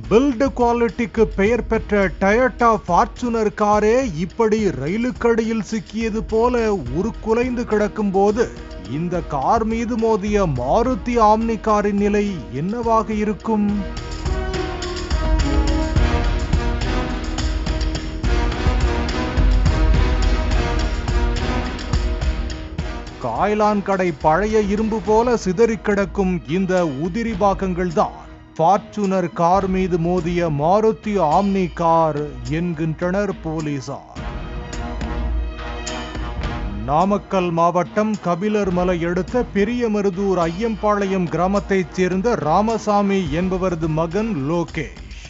Build குவாலிட்டிக்கு பெயர் பெற்ற டொயோட்டா ஃபார்ச்சுனர் காரே இப்படி ரயிலுக்கடியில் சிக்கியது போல உருக்குலைந்து கிடக்கும் போது இந்த கார் மீது மோதிய மாருதி ஆம்னி காரின் நிலை என்னவாக இருக்கும்? காய்லான் கடை பழைய இரும்பு போல சிதறி கிடக்கும் இந்த உதிரி பாகங்கள் தான் ஃபார்ச்சுனர் கார் மீது மோதிய மாருதி ஆம்னி கார் என்கின்றனர் போலீசார். நாமக்கல் மாவட்டம் கபிலர் மலை அடுத்த பெரியமருதூர் ஐயம்பாளையம் கிராமத்தைச் சேர்ந்த ராமசாமி என்பவரது மகன் லோகேஷ்.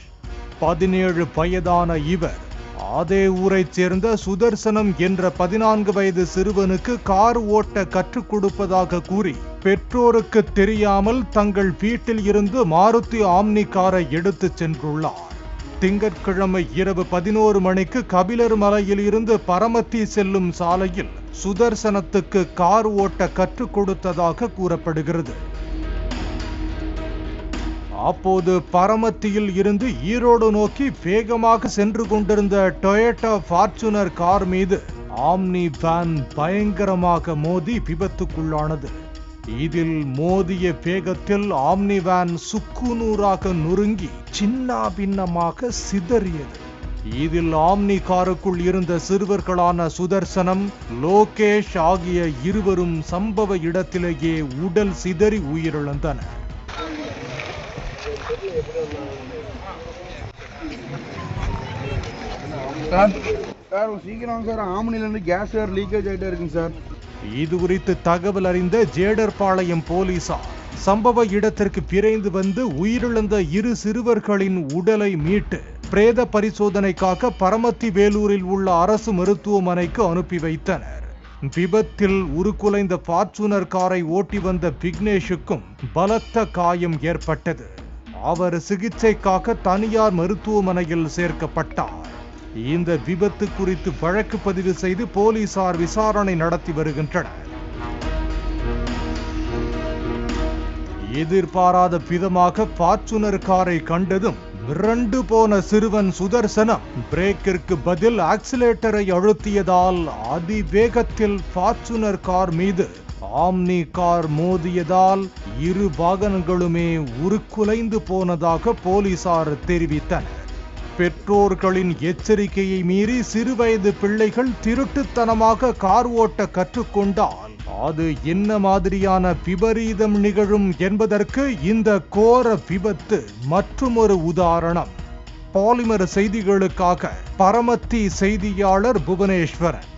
17 வயதான இவர் அதே ஊரைச் சேர்ந்த சுதர்சனம் என்ற 14 வயது சிறுவனுக்கு கார் ஓட்ட கற்றுக் கொடுப்பதாக கூறி பெற்றோருக்கு தெரியாமல் தங்கள் வீட்டில் இருந்து மாருதி ஆம்னி காரை எடுத்துச் சென்றுள்ளார். திங்கட்கிழமை இரவு 11 மணிக்கு கபிலர் மலையில் இருந்து பரமத்தி செல்லும் சாலையில் சுதர்சனத்துக்கு கார் ஓட்ட கற்றுக் கொடுத்ததாக கூறப்படுகிறது. அப்போது பரமத்தியில் இருந்து ஈரோடு நோக்கி வேகமாக சென்று கொண்டிருந்த டொயோட்டா ஃபார்ச்சுனர் கார் மீது ஆம்னி வேன் பயங்கரமாக மோதி விபத்துக்குள்ளானது. இதில் மோதிய வேகத்தில் ஆம்னி வேன் சுக்குநூறாக நொறுங்கி சின்ன பின்னமாக சிதறியது. இதில் ஆம்னி காருக்குள் இருந்த சிறுவர்களான சுதர்சனம், லோகேஷ் ஆகிய இருவரும் சம்பவ இடத்திலேயே உடல் சிதறி உயிரிழந்தனர். இது குறித்து தகவல் அறிந்த ஜேடர்பாளையம் போலீசார் சம்பவ இடத்திற்கு விரைந்து வந்து உயிரிழந்த இரு சிறுவர்களின் உடலை மீட்டு பிரேத பரிசோதனைக்காக பரமத்தி வேலூரில் உள்ள அரசு மருத்துவமனைக்கு அனுப்பி வைத்தனர். விபத்தில் உருக்குலைந்த ஃபார்ச்சுனர் காரை ஓட்டி வந்த விக்னேஷுக்கும் பலத்த காயம் ஏற்பட்டது. அவர் சிகிச்சைக்காக தனியார் மருத்துவமனையில் சேர்க்கப்பட்டார். இந்த விபத்து குறித்து வழக்கு பதிவு செய்து போலீசார் விசாரணை நடத்தி வருகின்றனர். எதிர்பாராத விதமாக ஃபார்ச்சுனர் காரை கண்டதும் மிரண்டு போன சிறுவன் சுதர்சனம் பிரேக்கிற்கு பதில் ஆக்சிலேட்டரை அழுத்தியதால் அதிவேகத்தில் ஃபார்ச்சுனர் கார் மீது ஆம்னி கார் மோதியதால் இரு வாகனங்களுமே உருக்குலைந்து போனதாக போலீசார் தெரிவித்தனர். பெற்றோர்களின் எச்சரிக்கையை மீறி சிறுவயது பிள்ளைகள் திருட்டுத்தனமாக கார் ஓட்ட கற்றுக்கொண்டால் அது என்ன மாதிரியான விபரீதம் நிகழும் என்பதற்கு இந்த கோர விபத்து மற்றுமொரு உதாரணம். பாலிமர் செய்திகளுக்காக பரமத்தி செய்தியாளர் புவனேஸ்வரன்.